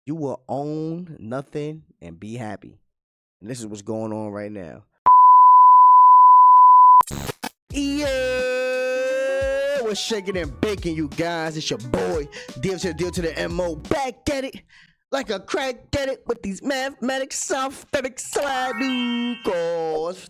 You will own nothing and be happy. And this is what's going on right now. Yeah, we're shaking and baking, you guys. It's your boy, deal to the MO, back at it like a crack at it with these mathematics, synthetic cause.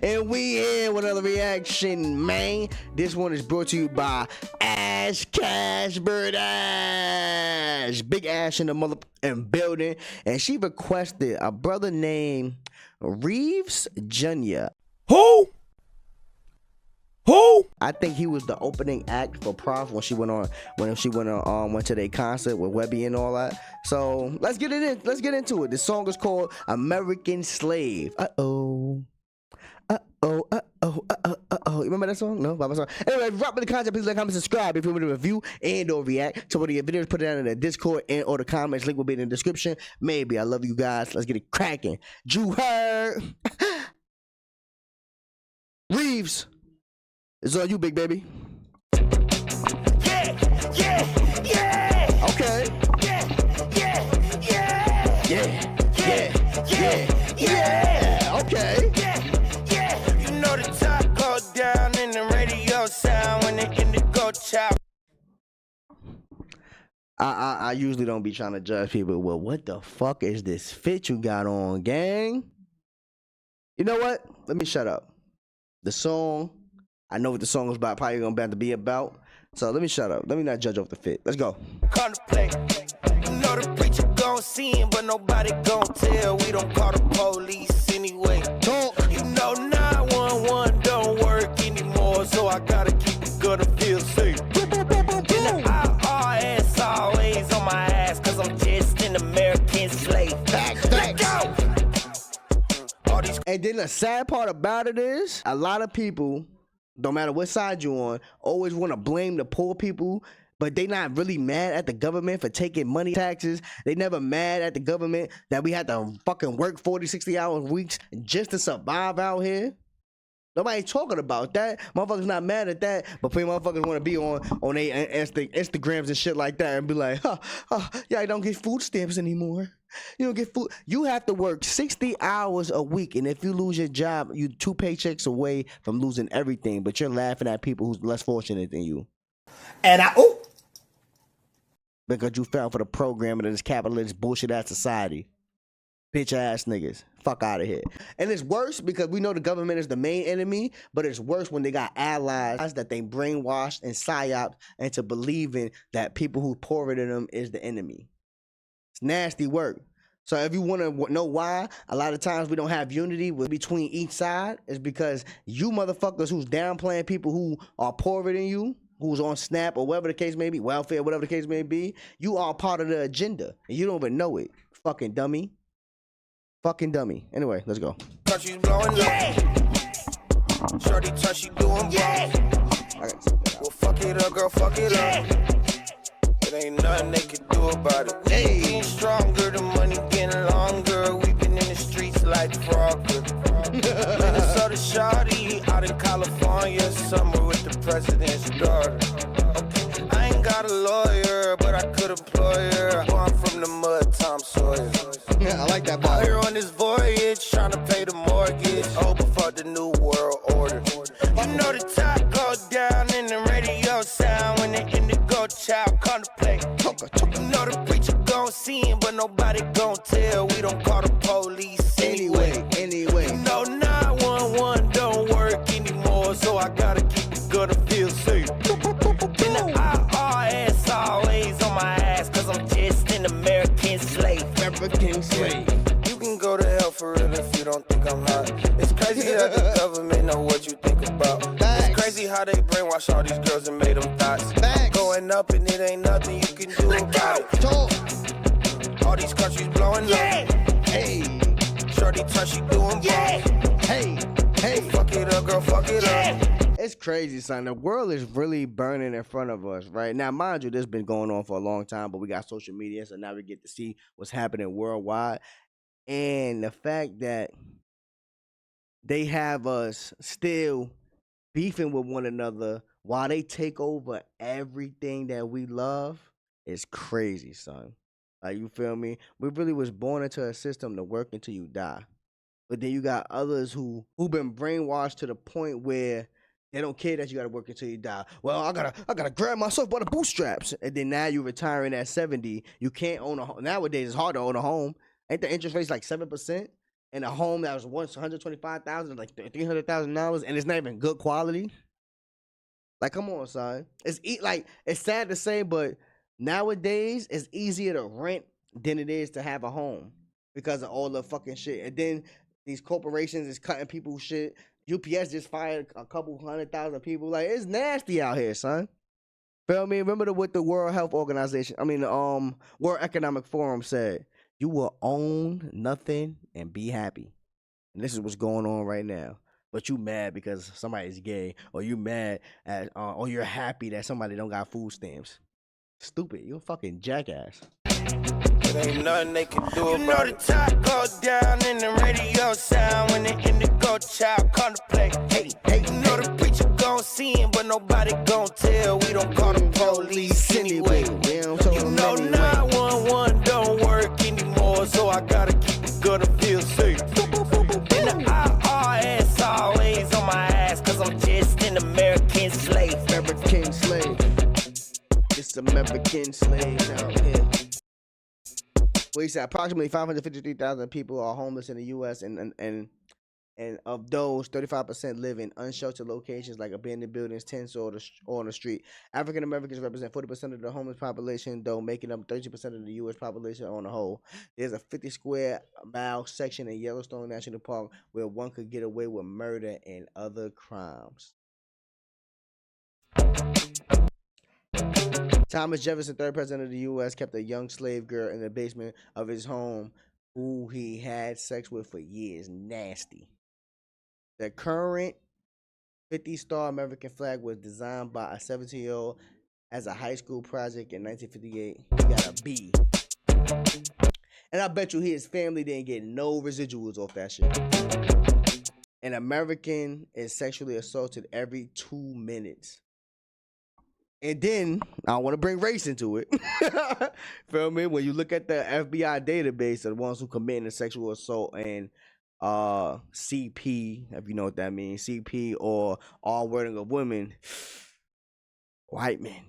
And we here with another reaction, man. This one is brought to you by Ash Cash Bird Ash. Big Ash in the mother and building. And she requested a brother named Reeves Jr. Who? I think he was the opening act for Prof when she went on went to their concert with Webby and all that. So let's get into it. The song is called American Slave. You remember that song? No, by my song. Anyway, drop in the content. Please like, comment, subscribe if you want to review and or react to one of your videos. Put it down in the Discord and or the comments. Link will be in the description. Maybe. I love you guys. Let's get it cracking. Drew Heard. Reeves. It's on you, big baby. Yeah. Okay. Yeah. Okay. Yeah. You know the top go down in the radio sound when the indigo chop. I usually don't be trying to judge people. Well, what the fuck is this fit you got on, gang? You know what? Let me shut up. The song, I know what the song is about, probably gonna have to be about. So let me shut up. Let me not judge off the fit. Let's go. Contemplate. You know the preacher gon' see him, but nobody gon' tell. We don't call the police anyway. Talk. You know 911 don't work anymore, so I gotta keep it gonna feel safe. IRS always on my ass, cause I'm just an American slave. Let go! And then the sad part about it is, a lot of people, no matter what side you're on, always want to blame the poor people, but they not really mad at the government for taking money taxes. They never mad at the government that we had to fucking work 40, 60 hours weeks just to survive out here. Nobody talking about that. Motherfuckers not mad at that, but people motherfuckers want to be on their Instagrams and shit like that and be like, yeah, I don't get food stamps anymore. You don't get food. You have to work 60 hours a week, and if you lose your job, you 2 paychecks away from losing everything. But you're laughing at people who's less fortunate than you because you fell for the program of this capitalist bullshit ass society. Bitch ass niggas. Fuck out of here. And it's worse because we know the government is the main enemy, but it's worse when they got allies that they brainwashed and psyoped into believing that people who poorer than them is the enemy. It's nasty work. So if you want to know why a lot of times we don't have unity between each side, is because you motherfuckers who's downplaying people who are poorer than you, who's on SNAP or whatever the case may be, welfare, whatever the case may be, you are part of the agenda and you don't even know it. Fucking dummy. Fucking dummy. Anyway, let's go. She's blowing up. Shorty touch, she doing well, fuck it up, girl, fuck it up. It ain't nothing they can do about it. We getting stronger, the money getting longer. We been in the streets like Frogger. Minnesota shawty out in California, summer with the president's daughter. Okay, I ain't got a lawyer, but I could employ her. I'm from the mud, Tom Sawyer. Yeah, I like that Out part. here on this voyage, trying to pay the mortgage, over for the new world order. You know the top go down in the radio sound when the indigo child contemplate. You know the preacher gon' see him, but nobody gon' tell. We don't call the police anyway. You know 911 don't work anymore, so I gotta keep it gonna feel safe. And the IRS always on my ass, cause I'm just an American slave. You can go to hell for real if you don't think I'm hot. It's crazy that the government know what you think about. It's crazy how they brainwash all these girls and made them thoughts. Going up and it ain't nothing you can do about it. All these countries blowing up. Hey, Shorty touch, she doing both. hey. Fuck it up, girl, fuck it up. It's crazy, son. The world is really burning in front of us right now. Mind you, this has been going on for a long time, but we got social media, so now we get to see what's happening worldwide. And the fact that they have us still beefing with one another while they take over everything that we love is crazy, son. Like, you feel me? We really was born into a system to work until you die. But then you got others who been brainwashed to the point where they don't care that you gotta work until you die. Well, I gotta grab myself by the bootstraps. And then now you retiring at 70. You can't own a home. Nowadays it's hard to own a home. Ain't the interest rate's like 7%? And a home that was once $125,000, like $300,000, and it's not even good quality. Like, come on, son. It's sad to say, but nowadays it's easier to rent than it is to have a home because of all the fucking shit. And then these corporations is cutting people's shit. UPS just fired a couple 100,000 people. Like, it's nasty out here, son. Feel me? Remember what the World Health Organization, World Economic Forum said. You will own nothing and be happy. And this is what's going on right now. But you mad because somebody's gay, or you mad at, or you're happy that somebody don't got food stamps. Stupid. You a fucking jackass. Ain't nothing they can do about it. You know the top go down in the radio sound when the indigo child contemplate. Hey, you know the preacher gon' see him, but nobody gon' tell. We don't call the police anyway. You know 911 don't work anymore, so I gotta keep it gonna feel safe. And the IRS always on my ass, cause I'm just an American slave. American slave. Just American slaves out here. Well, he said approximately 553,000 people are homeless in the U.S. and of those, 35% live in unsheltered locations like abandoned buildings, tents, or on the street. African Americans represent 40% of the homeless population, though making up 30% of the U.S. population on the whole. There's a 50 square mile section in Yellowstone National Park where one could get away with murder and other crimes. Thomas Jefferson, third president of the U.S., kept a young slave girl in the basement of his home who he had sex with for years. Nasty. The current 50-star American flag was designed by a 17-year-old as a high school project in 1958. He got a B. And I bet you his family didn't get no residuals off that shit. An American is sexually assaulted every 2 minutes. And then, I don't want to bring race into it. Feel me? When you look at the FBI database of the ones who commit a sexual assault and CP, if you know what that means, CP or all wording of women, white men.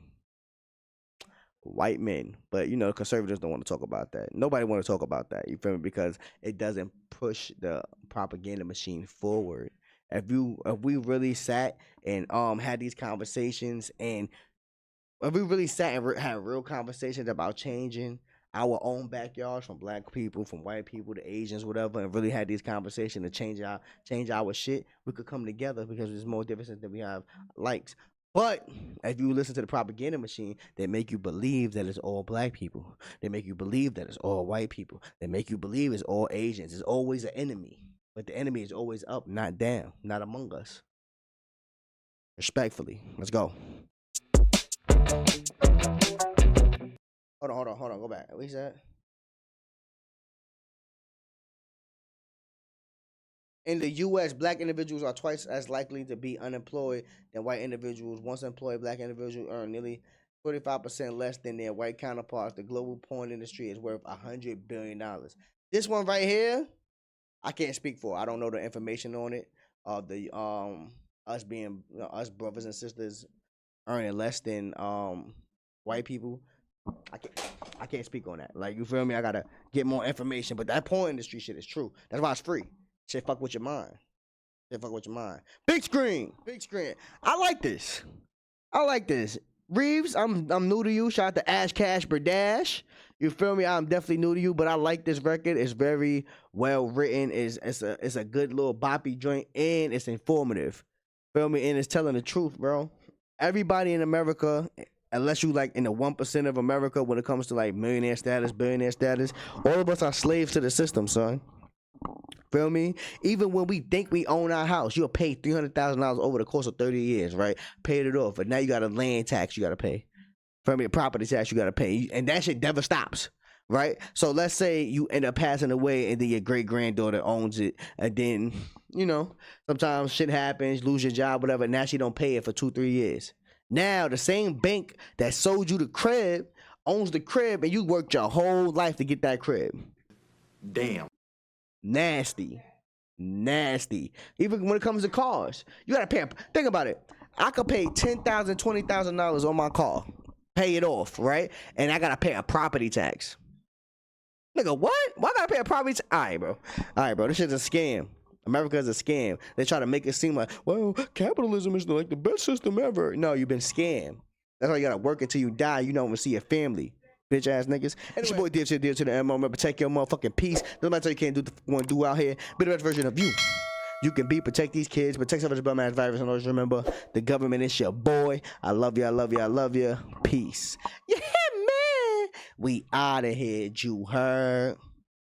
White men. But, you know, conservatives don't want to talk about that. Nobody want to talk about that, you feel me? Because it doesn't push the propaganda machine forward. If we really sat and had these conversations and if we really sat and had real conversations about changing our own backyards from black people, from white people to Asians, whatever, and really had these conversations to change our shit, we could come together because there's more differences than we have likes. But if you listen to the propaganda machine, they make you believe that it's all black people. They make you believe that it's all white people. They make you believe it's all Asians. It's always an enemy. But the enemy is always up, not down, not among us. Respectfully. Let's go. Hold on. Go back. What he said? In the U.S., black individuals are twice as likely to be unemployed than white individuals. Once employed, black individuals earn nearly 45% less than their white counterparts. The global porn industry is worth $100 billion. This one right here, I can't speak for. I don't know the information on it. Us being us brothers and sisters earning less than white people. I can't speak on that. Like, you feel me? I gotta get more information. But that porn industry shit is true. That's why it's free. Shit fuck with your mind. Big screen. I like this. Reeves, I'm new to you. Shout out to Ash Cash Berdash. You feel me? I'm definitely new to you, but I like this record. It's very well written. It's a good little boppy joint, and it's informative. Feel me? And it's telling the truth, bro. Everybody in America, unless you like in the 1% of America when it comes to like millionaire status, billionaire status, all of us are slaves to the system, son. Feel me? Even when we think we own our house, you'll pay $300,000 over the course of 30 years, right? Paid it off, but now you got a land tax you got to pay. Feel me? A property tax you got to pay, and that shit never stops, right? So let's say you end up passing away, and then your great granddaughter owns it, and then sometimes shit happens, lose your job, whatever. Now she don't pay it for 2-3 years. Now the same bank that sold you the crib owns the crib and you worked your whole life to get that crib. Damn. Nasty. Even when it comes to cars, you gotta pay. Think about it. I could pay $10,000, $20,000 on my car, pay it off, right? And I gotta pay a property tax. Nigga, what? Why I gotta pay a property tax? All right, bro. This shit's a scam. America is a scam. They try to make it seem like, well, capitalism is like the best system ever. No, you've been scammed. That's why you gotta work until you die. You don't even see your family. Bitch ass niggas. And it's your boy Dipshit Deal to the MO. Remember, protect your motherfucking peace. Doesn't matter you can't do what you do out here. Be the best version of you. You can protect these kids, protect yourself from this bum ass virus. And always remember, the government is your boy. I love you. Peace. Yeah, man. We out of here, you heard.